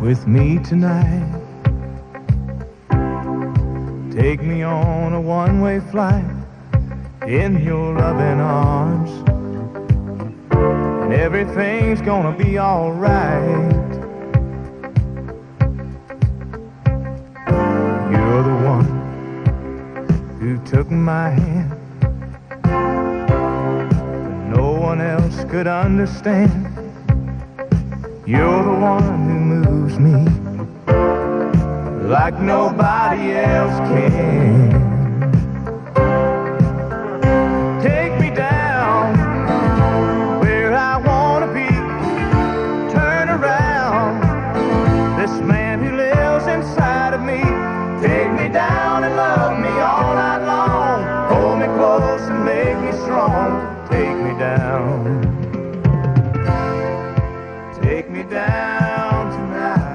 with me tonight. Take me on a one-way flight in your loving arms, and everything's gonna be all right. You're the one who took my hand when no one else could understand. You're the one who moves me like nobody else can. Take me down where I want to be. Turn around this man who lives inside of me. Take me down and love me all night long. Hold me close and make me strong. Take me down. Take me down tonight.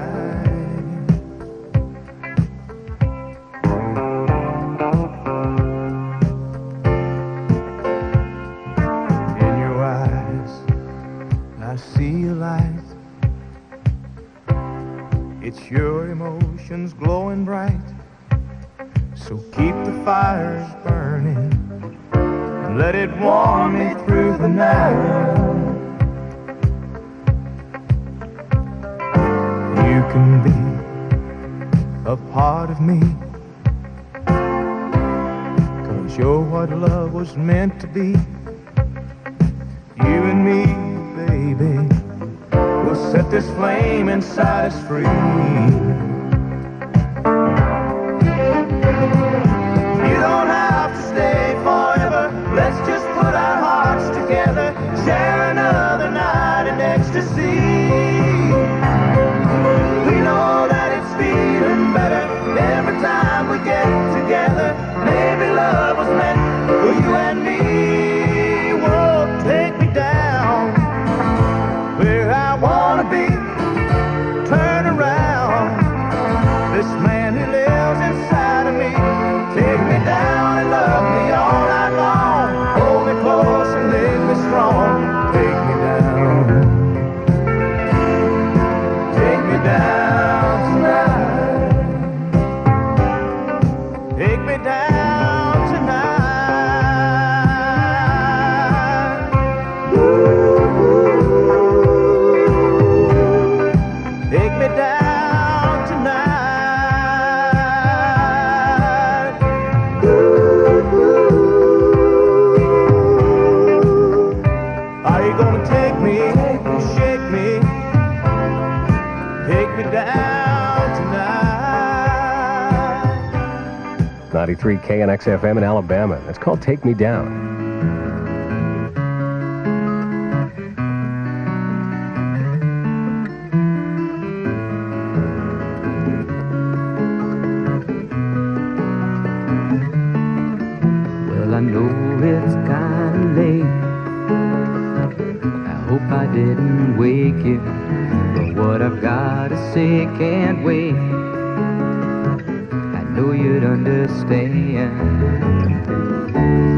In your eyes, I see a light. It's your emotions glowing bright. So keep the fires burning and let it warm me through the night. You can be a part of me, 'cause you're what love was meant to be. You and me, baby, will set this flame inside us free. You don't have to stay forever. Let's just put our hearts together, share another night in ecstasy. We know that it's feeling better every time we get together. Maybe love was meant for you and me. Whoa, take me down where I want to be. Turn around this man who lives inside of me. Take me down and love me all night long. Hold me close and make me strong. Take me down. Take me down tonight. Take me down tonight. Take me down tonight. Are you gonna take me, shake me, take me down tonight? 93 KNX FM in Alabama. It's called Take Me Down. Well, I know it's kinda late. I hope I didn't wake you, but what I've gotta say can't wait. I know you'd understand.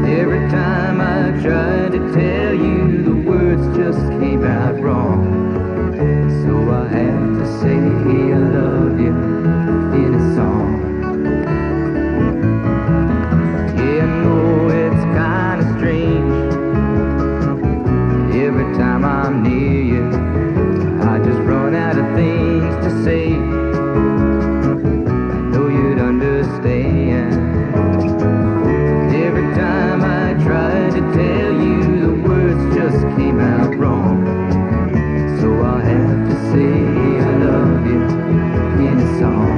Every time I tried to tell you, the words just came out wrong. So I have to say I love you in a song. Yeah, I know it's kinda strange. Every time I'm near you, I just run out of things to say. I know you'd understand. Every time I tried to tell you, the words just came out wrong. So I'll have to say I love you in a song.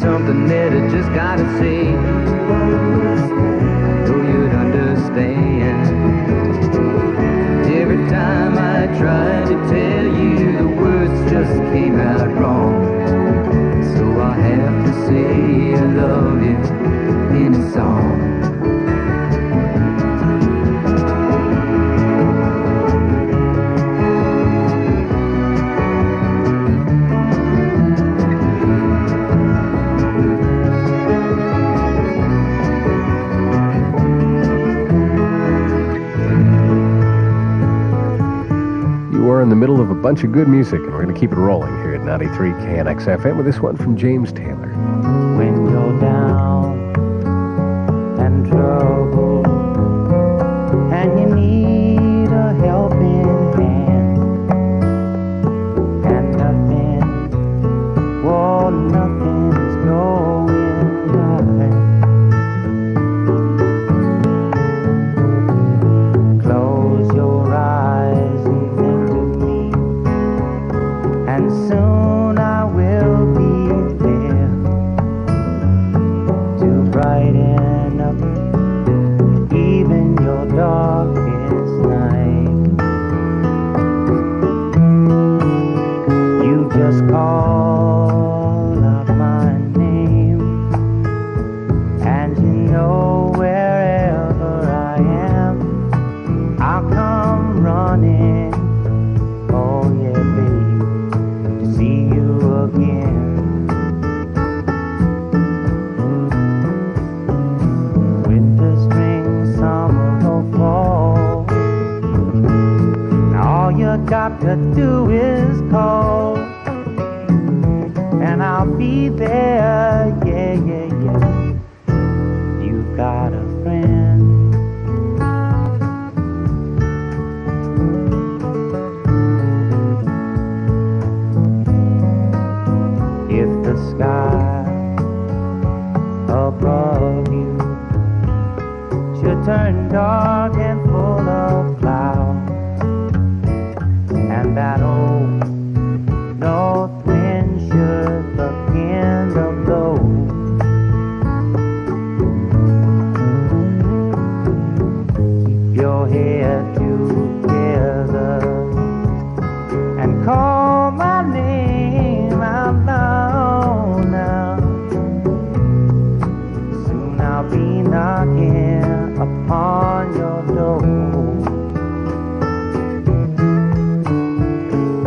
Something that I just gotta say. I know you'd understand. say I love you in a song. We're in the middle of a bunch of good music, and we're going to keep it rolling here at 93 KNX FM with this one from James Taylor. When you're down and trouble and you need a helping hand and nothing, well, nothing's going right. Close your eyes and think of me, and soon I will be there to brighten up even your darkest night. You just call out my name, and you know wherever I am, I'll come running. Oh yeah, babe, to see you again. Winter, spring, summer, or fall, now all you got to do is call, and I'll be there. Yeah, yeah, yeah. You've got a friend. If the sky above you should turn dark and full of clouds, and that old north wind should begin to blow, keep your head together and call my name out loud now. Soon I'll be knocking upon your door.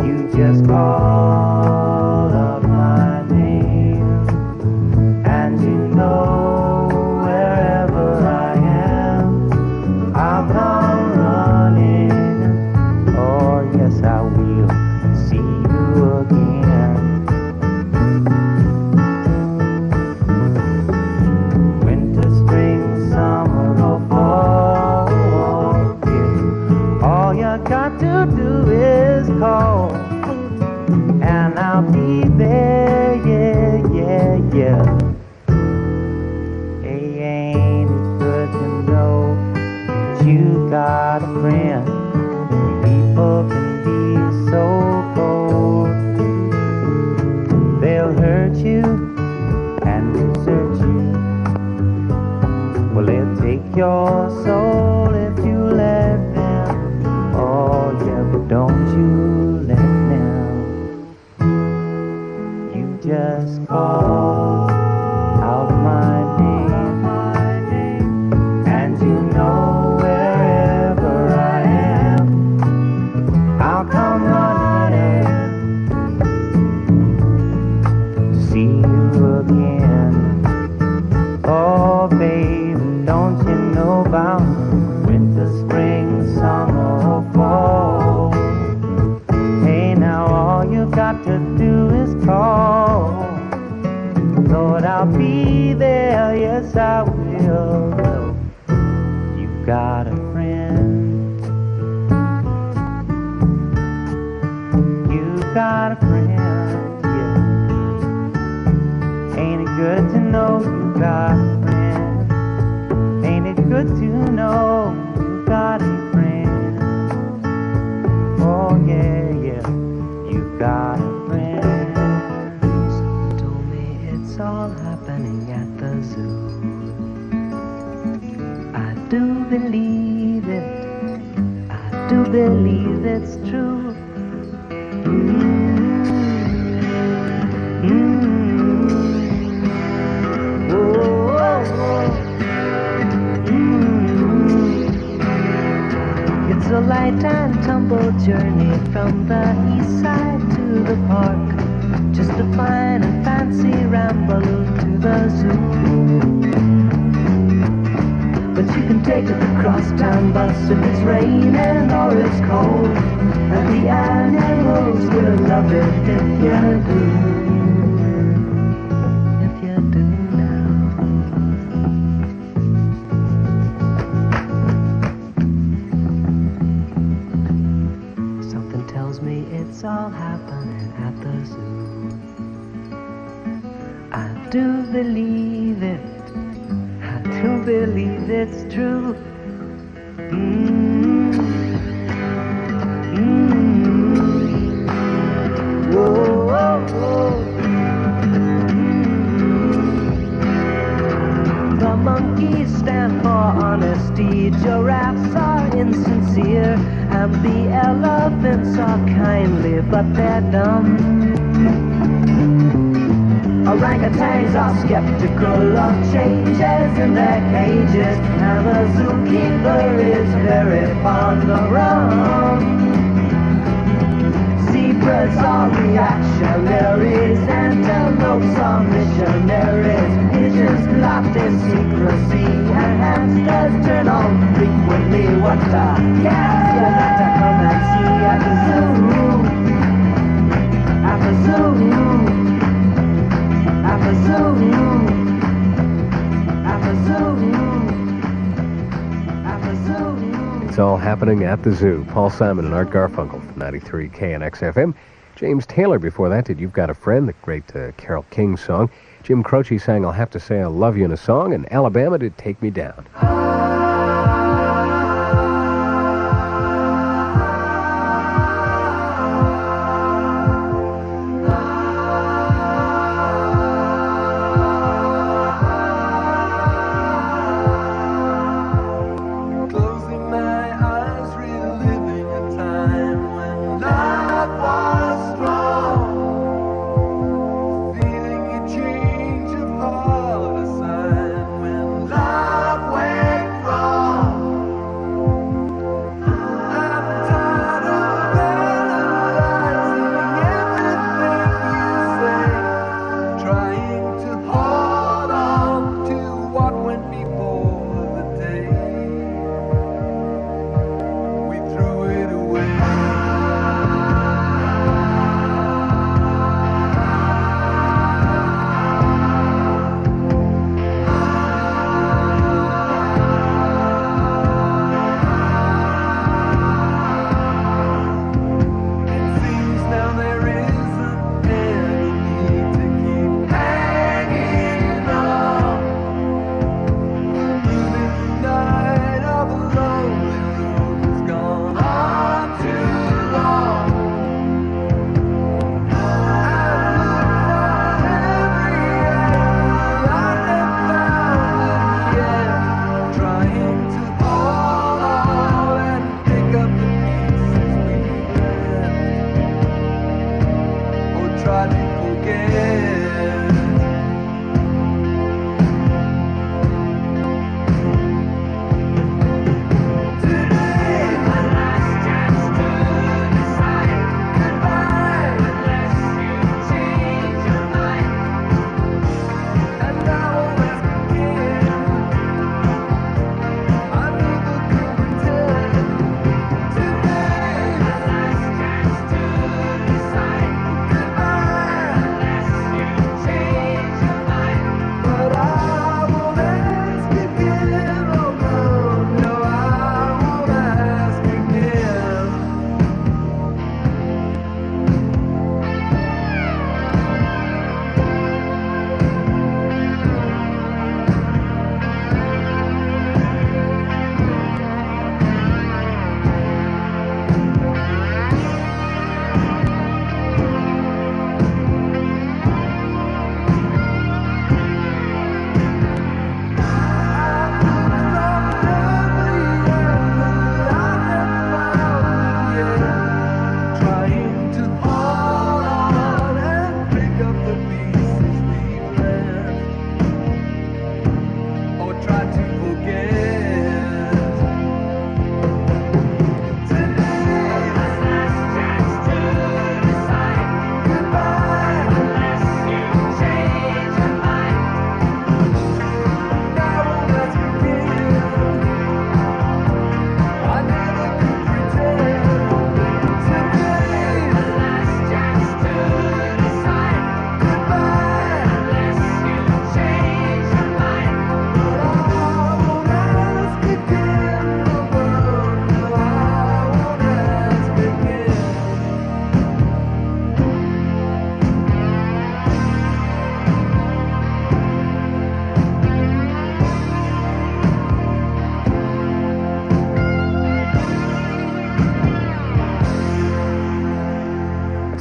You just call up my name, and you know wherever I am, I'll come running. Oh yes, I will see you again. Winter, spring, summer, or fall, yeah. All you got to do is call, and I'll be there. Yeah, yeah, yeah. Hey, ain't it good to know that you got a friend? People can be so cold. They'll hurt you and desert you. Well, they'll take your soul if you let them. Oh yeah, but don't you let them. You just call out my name, and you know wherever I am, I'll come running to see you again. Oh baby, don't you know about winter, spring, summer, or fall? Hey, now all you got to do is call. Lord, I'll be there, yes I will. You've got a friend. You've got a friend, yeah. Ain't it good to know you've got a friend? Ain't it good to know you've got a friend? Oh yeah, yeah, you've got a friend. Someone told me it's all happening at the zoo. I do believe it, I do believe it's true. a light and tumble journey from the east side to the park. Just a fine and fancy ramble to the zoo. But you can take the crosstown bus if it's raining or it's cold, and the animals will love it if you do. If you do now. Something tells me it's all happening at the zoo. I do believe it. To believe it's true. Whoa, whoa, whoa. The monkeys stand for honesty, giraffes are insincere, and the elephants are kindly, but they're dumb. Orangutans are skeptical of changes in their cages, and the zookeeper is very fond of rum. Zebras are reactionaries, antelopes are missionaries, pigeons locked in secrecy, and hamsters turn on frequently. What a gas you got to come and see at the zoo, at the zoo. It's all happening at the zoo. Paul Simon and Art Garfunkel from 93 KNX FM. James Taylor before that did You've Got a Friend, the great Carole King song. Jim Croce sang I'll Have to Say I Love You in a Song, and Alabama did Take Me Down. When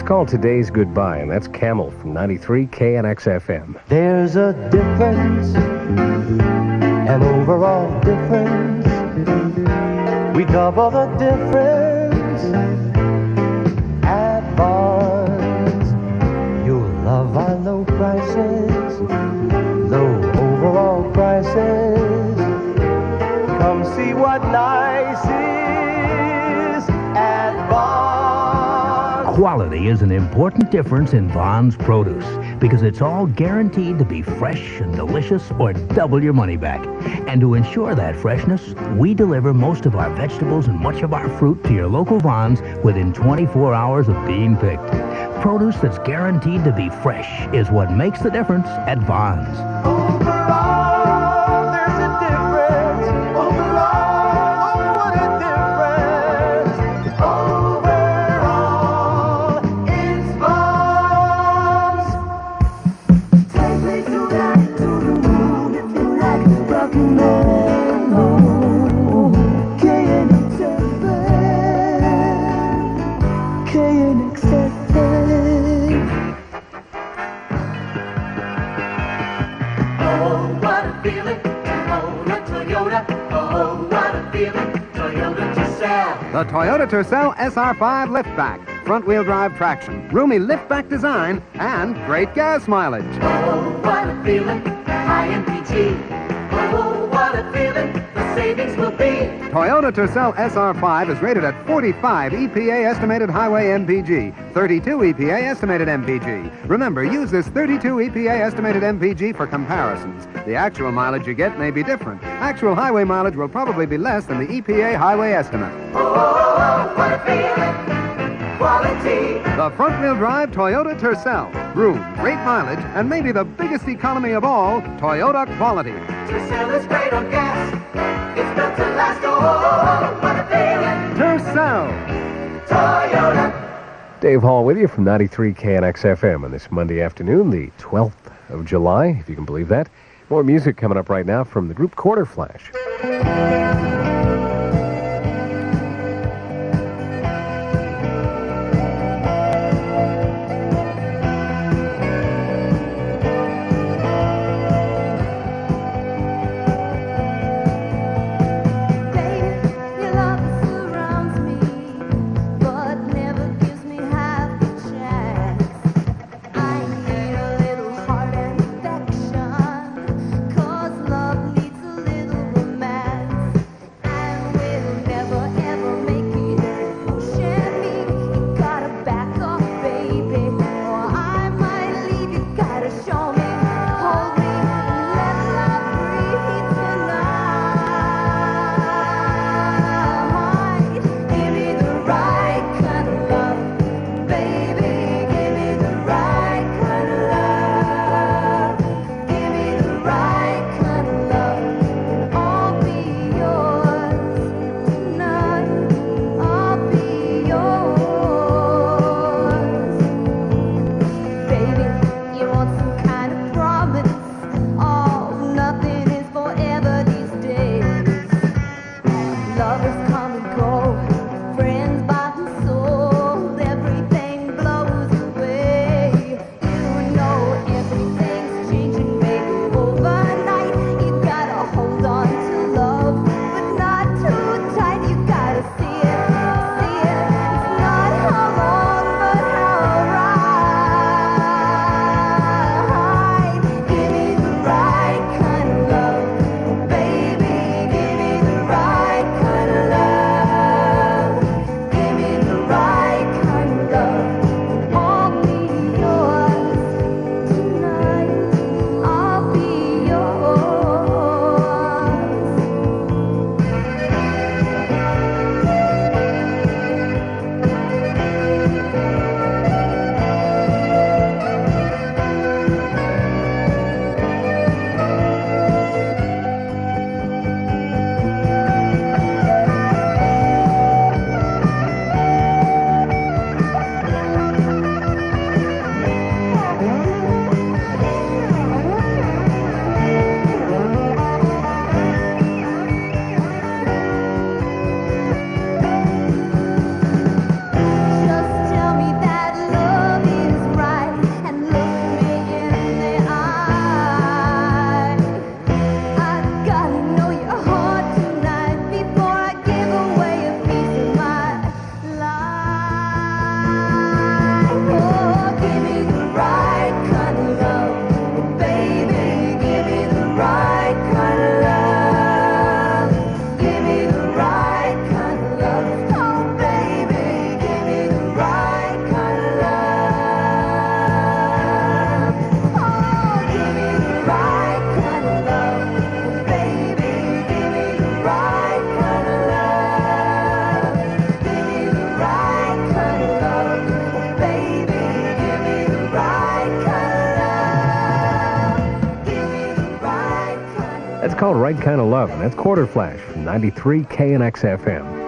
called Today's Goodbye, and that's Camel from 93 KNX FM. There's a difference, an overall difference. We double the difference at Barnes. You'll love our low prices, low overall prices. Come see what nice is at Barnes. Quality is an important difference in Vaughn's produce because it's all guaranteed to be fresh and delicious or double your money back. And to ensure that freshness, we deliver most of our vegetables and much of our fruit to your local Vaughn's within 24 hours of being picked. Produce that's guaranteed to be fresh is what makes the difference at Vaughn's. Overall, there's a difference. Overall, oh, what a difference. Overall, it's Vaughn's. Take me to the moon if you like rock and roll. KNX FM. KNX FM. Oh, what a feeling to own a Toyota. Oh, what a feeling, Toyota to sell. The Toyota Tercel SR5 liftback, front-wheel drive traction, roomy liftback design, and great gas mileage. Oh, what a feeling, high MPG. Oh, what a feeling, the savings will be. Toyota Tercel SR5 is rated at 45 EPA estimated highway MPG, 32 EPA estimated MPG. Remember, use this 32 EPA estimated MPG for comparisons. The actual mileage you get may be different. Actual highway mileage will probably be less than the EPA highway estimate. Oh, what a feeling, quality. The front-wheel drive Toyota Tercel. Room, great mileage, and maybe the biggest economy of all, Toyota quality. Tercel is great on gas. It's built to last. Oh, what a feeling, Tercel. Toyota. Dave Hall with you from 93 KNX FM on this Monday afternoon, the 12th of July, if you can believe that. More music coming up right now from the group Quarter Flash. Your love surrounds me, but never gives me half a chance. I need a little heart and affection, 'cause love needs a little romance. called Right Kind of Love, and that's Quarter Flash from 93 KNX FM.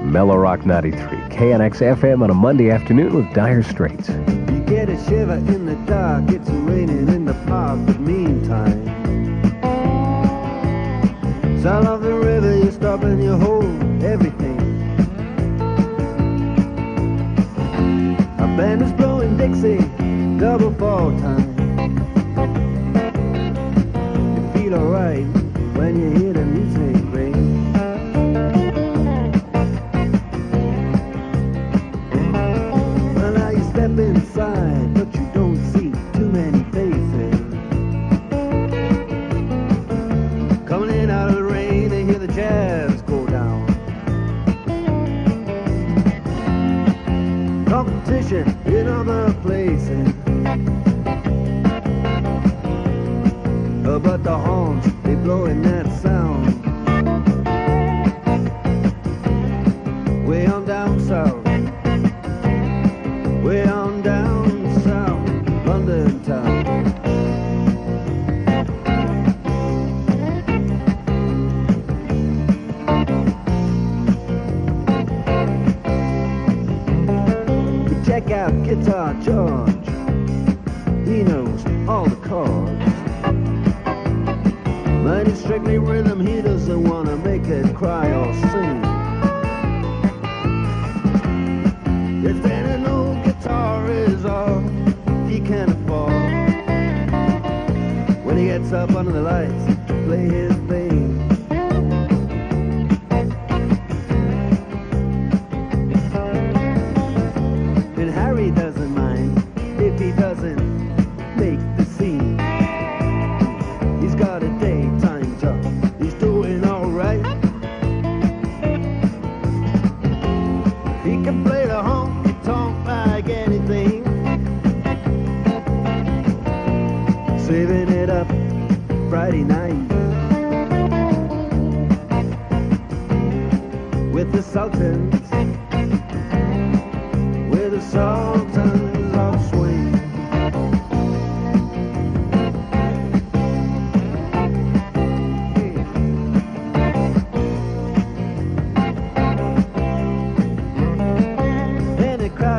Mellow Rock 93, KNX FM on a Monday afternoon with Dire Straits. You get a shiver in the dark, it's raining in the park, but meantime, sound of the river, you stop and you hold everything. A band is blowing Dixie, double fall time. You feel alright when you hear the music ring. Well, now you step inside, but you don't see too many faces. Coming in out of the rain, they hear the jazz go down. Competition in other places, but the horns, they blowing that sound. Way on down south, way on down south, London town. We check out Guitar George, he knows all the chords. But it's strictly rhythm, he doesn't want to make it cry or sing. If any old guitar is all he can afford, when he gets up under the lights to play his thing. And Harry doesn't mind if he doesn't make the scene. He's got a daytime job, he's doing alright. He can play the honky-tonk like anything, saving it up Friday night with the Sultans, with the Sultans of Swing.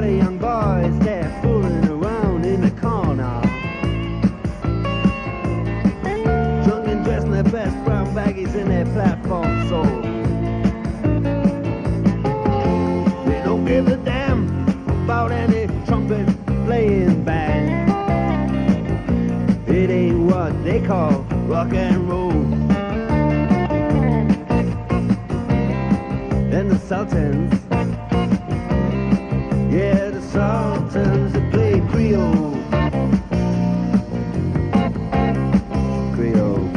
Young boys, they're fooling around in the corner, drunk and dressed in their best brown baggies in their platform soles. They don't give a damn about any trumpet playing band. It ain't what they call rock and roll. And the Sultans, yeah, the Sultans, they play Creole. Creole.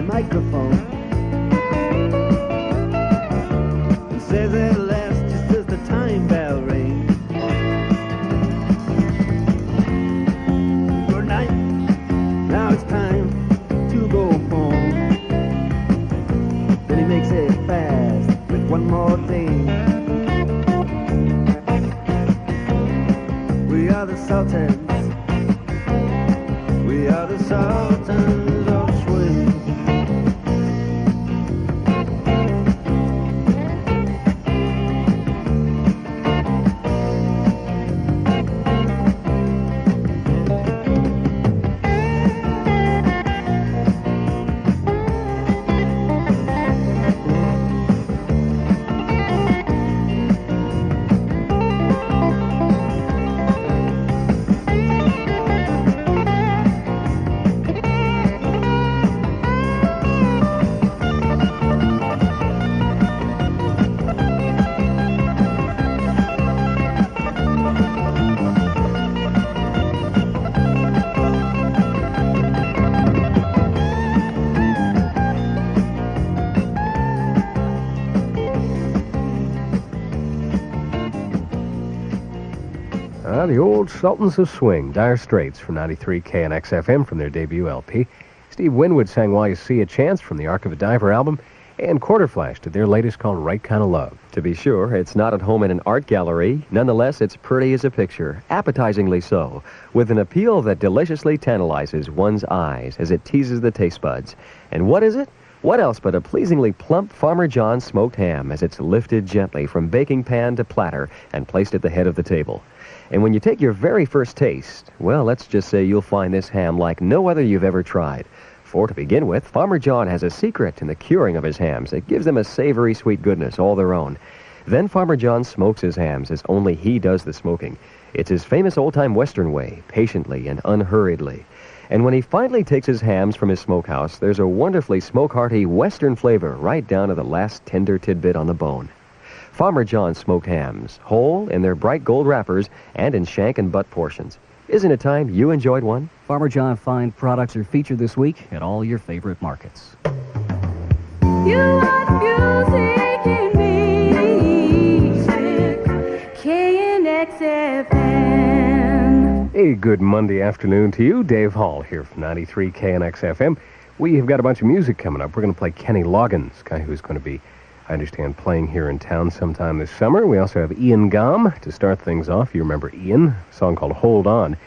Microphone. He says it'll last just as the time bell rings. Good night, now it's time to go home. Then he makes it fast with one more thing. We are the Sultans, we are the Sultans of Swing. are the old Sultans of Swing, Dire Straits from 93 KNX FM from their debut LP. Steve Winwood sang While You See a Chance from the Arc of a Diver album, and Quarterflash did their latest called Right Kind of Love. To be sure, it's not at home in an art gallery. Nonetheless, it's pretty as a picture, appetizingly so, with an appeal that deliciously tantalizes one's eyes as it teases the taste buds. And what is it? What else but a pleasingly plump Farmer John's smoked ham as it's lifted gently from baking pan to platter and placed at the head of the table. And when you take your very first taste, well, let's just say you'll find this ham like no other you've ever tried. For to begin with, Farmer John has a secret in the curing of his hams that gives them a savory sweet goodness all their own. Then Farmer John smokes his hams as only he does the smoking. It's his famous old-time Western way, patiently and unhurriedly. And when he finally takes his hams from his smokehouse, there's a wonderfully smoke-hearty Western flavor right down to the last tender tidbit on the bone. Farmer John's smoked hams, whole in their bright gold wrappers and in shank and butt portions. Isn't it time you enjoyed one? Farmer John fine products are featured this week at all your favorite markets. You want music, you need KNX FM. A good Monday afternoon to you. Dave Hall here from 93 KNX FM. We have got a bunch of music coming up. We're going to play Kenny Loggins, guy who's going to be, I understand, playing here in town sometime this summer. We also have Ian Gom to start things off. You remember Ian, a song called Hold On.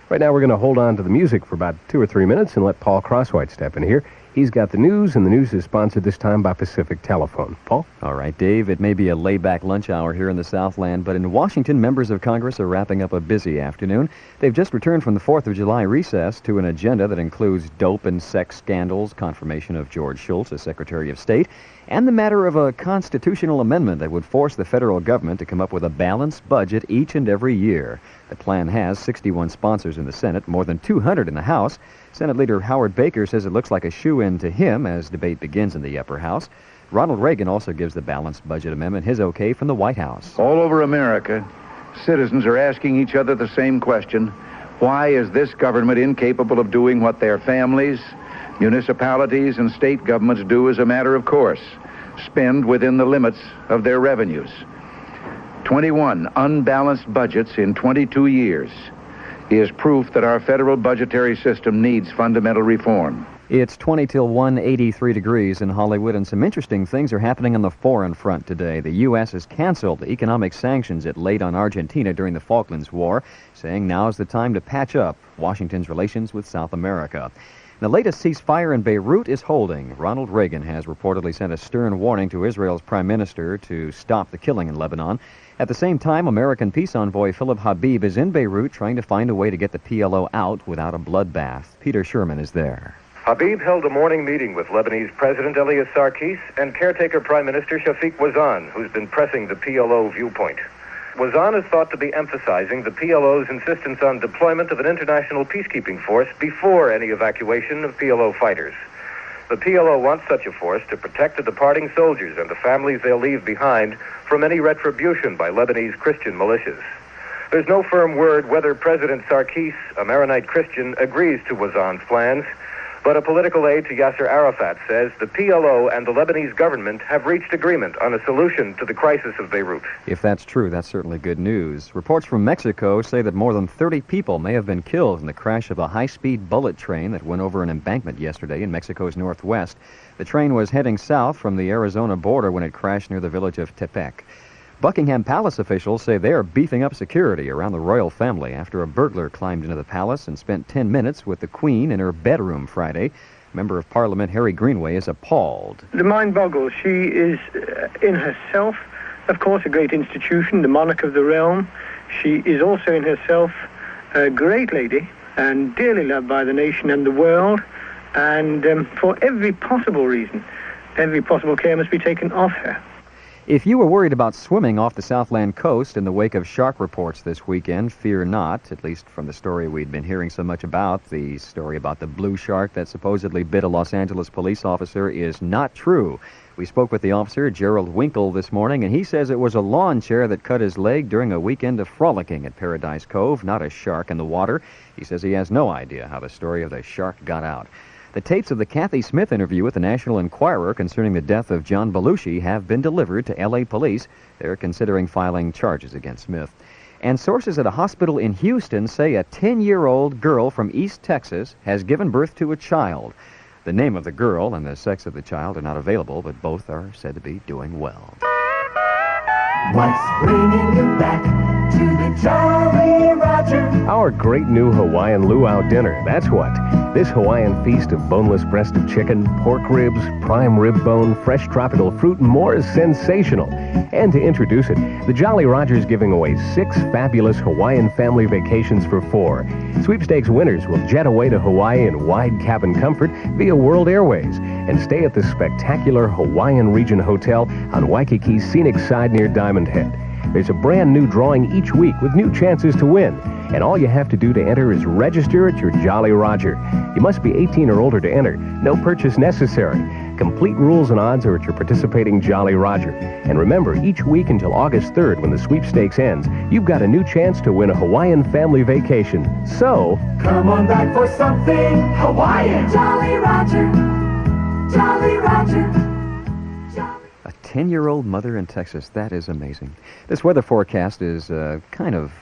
Right now we're going to hold on to the music for about 2 or 3 minutes and let Paul Crosswhite step in here. He's got the news, and the news is sponsored this time by Pacific Telephone. Paul? All right, Dave, it may be a laid-back lunch hour here in the Southland, but in Washington, members of Congress are wrapping up a busy afternoon. They've just returned from the 4th of July recess to an agenda that includes dope and sex scandals, confirmation of George Shultz as Secretary of State, and the matter of a constitutional amendment that would force the federal government to come up with a balanced budget each and every year. The plan has 61 sponsors in the Senate, more than 200 in the House. Senate Leader Howard Baker says it looks like a shoo-in to him as debate begins in the upper house. Ronald Reagan also gives the balanced budget amendment his okay from the White House. All over America, citizens are asking each other the same question. Why is this government incapable of doing what their families, municipalities, and state governments do as a matter of course? Spend within the limits of their revenues. 21 unbalanced budgets in 22 years is proof that our federal budgetary system needs fundamental reform. It's 20 till 183 degrees in Hollywood, and some interesting things are happening on the foreign front today. The U.S. has canceled the economic sanctions it laid on Argentina during the Falklands War, saying now's the time to patch up Washington's relations with South America. The latest ceasefire in Beirut is holding. Ronald Reagan has reportedly sent a stern warning to Israel's prime minister to stop the killing in Lebanon. At the same time, American peace envoy Philip Habib is in Beirut trying to find a way to get the PLO out without a bloodbath. Peter Sherman is there. Habib held a morning meeting with Lebanese President Elias Sarkis and caretaker Prime Minister Shafiq Wazan, who's been pressing the PLO viewpoint. Wazan is thought to be emphasizing the PLO's insistence on deployment of an international peacekeeping force before any evacuation of PLO fighters. The PLO wants such a force to protect the departing soldiers and the families they'll leave behind from any retribution by Lebanese Christian militias. There's no firm word whether President Sarkis, a Maronite Christian, agrees to Wazan's plans, but a political aide to Yasser Arafat says the PLO and the Lebanese government have reached agreement on a solution to the crisis of Beirut. If that's true, that's certainly good news. Reports from Mexico say that more than 30 people may have been killed in the crash of a high-speed bullet train that went over an embankment yesterday in Mexico's northwest. The train was heading south from the Arizona border when it crashed near the village of Tepec. Buckingham Palace officials say they are beefing up security around the royal family after a burglar climbed into the palace and spent 10 minutes with the Queen in her bedroom Friday. Member of Parliament Harry Greenway is appalled. The mind boggles. She is, in herself, of course, a great institution, the monarch of the realm. She is also in herself a great lady and dearly loved by the nation and the world. And for every possible reason, every possible care must be taken of her. If you were worried about swimming off the Southland coast in the wake of shark reports this weekend, fear not, at least from the story we'd been hearing so much about. The story about the blue shark that supposedly bit a Los Angeles police officer is not true. We spoke with the officer, Gerald Winkle, this morning, and he says it was a lawn chair that cut his leg during a weekend of frolicking at Paradise Cove, not a shark in the water. He says he has no idea how the story of the shark got out. The tapes of the Kathy Smith interview with the National Enquirer concerning the death of John Belushi have been delivered to L.A. police. They're considering filing charges against Smith. And sources at a hospital in Houston say a 10-year-old girl from East Texas has given birth to a child. The name of the girl and the sex of the child are not available, but both are said to be doing well. What's bringing you back to the Jolly Roger? Our great new Hawaiian luau dinner, that's what. This Hawaiian feast of boneless breast of chicken, pork ribs, prime rib bone, fresh tropical fruit, and more is sensational. And to introduce it, the Jolly Roger's giving away 6 fabulous Hawaiian family vacations for 4. Sweepstakes winners will jet away to Hawaii in wide cabin comfort via World Airways and stay at the spectacular Hawaiian Region Hotel on Waikiki's scenic side near Diamond Head. There's a brand new drawing each week with new chances to win. And all you have to do to enter is register at your Jolly Roger. You must be 18 or older to enter. No purchase necessary. Complete rules and odds are at your participating Jolly Roger. And remember, each week until August 3rd, when the sweepstakes ends, you've got a new chance to win a Hawaiian family vacation. So, Come on back for something Hawaiian. Jolly Roger. Jolly Roger. A 10-year-old mother in Texas. That is amazing. This weather forecast is kind of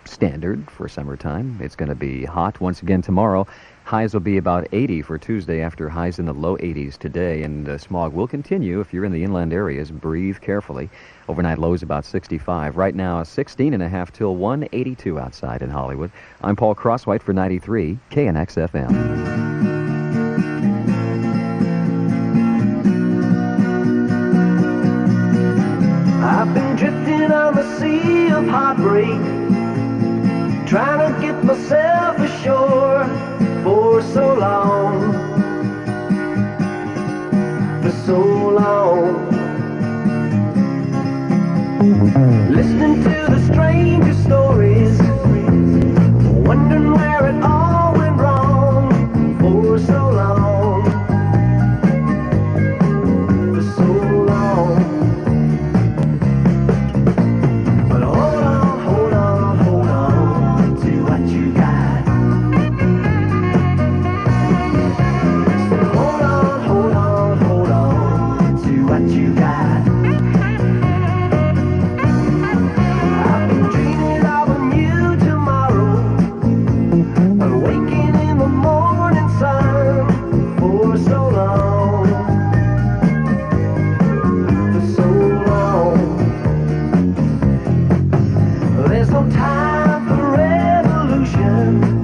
standard for summertime. It's going to be hot once again tomorrow. Highs will be about 80 for Tuesday after highs in the low 80s today, and smog will continue. If you're in the inland areas, breathe carefully. Overnight lows about 65. Right now, 16.5 till 182 outside in Hollywood. I'm Paul Crosswhite for 93 KNX FM. I've been drifting on the sea of heartbreak, trying to get myself ashore for so long, for so long. Listening to the strangest stories, wondering where it all went wrong for so long, for so long. But hold on, hold on, hold on to what you got. Hold on, hold on, hold on to what you got. I've been dreaming of a new tomorrow, waking in the morning sun for so long, for so long. There's no time for revolution.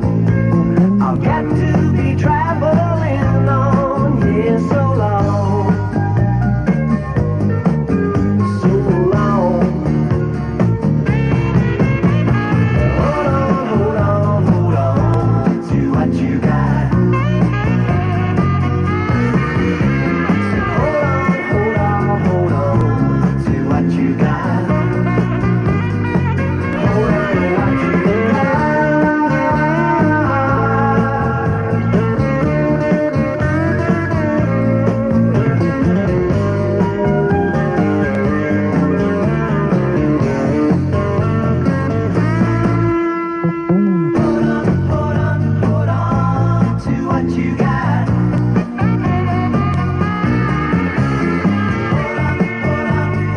I've got to be traveling on, yeah, so long, so long. Hold on, hold on, hold on to what you got. Hold on, hold on, hold on to what you got. Hold on to what you Hold on to what you got.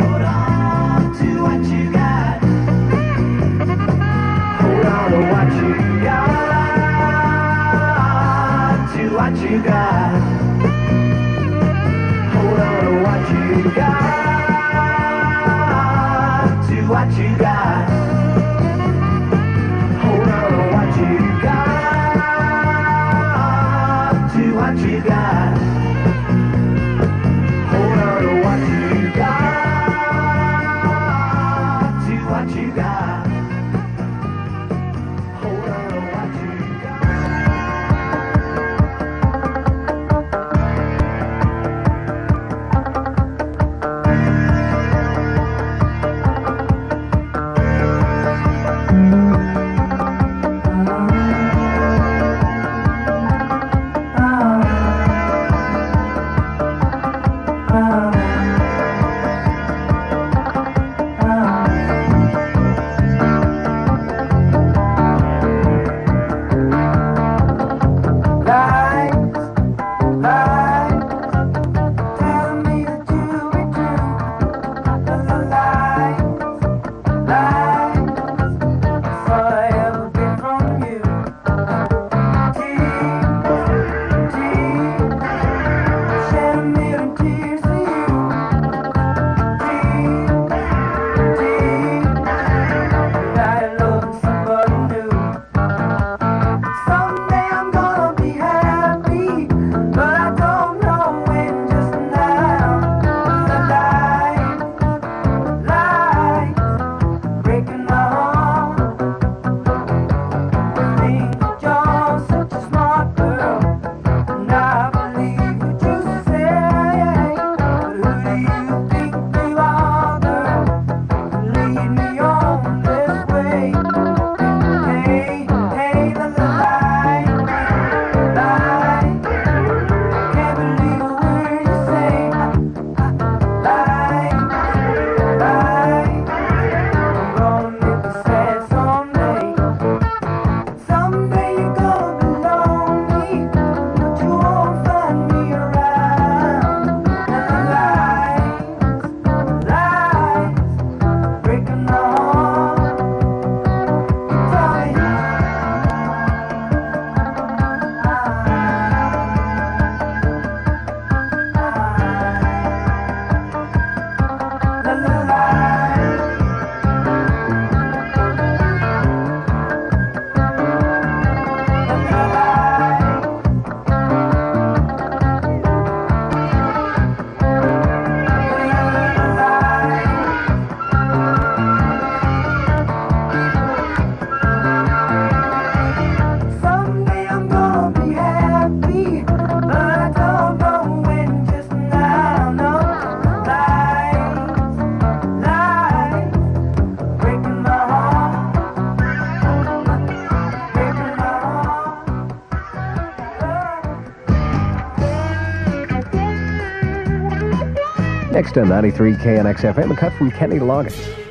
Hold on to what you got. Hold on to what you got. To what you got. Hold on to what you got. To what you got. Hold on to what you Next on 93 KNX FM, a cut from Kenny Loggins.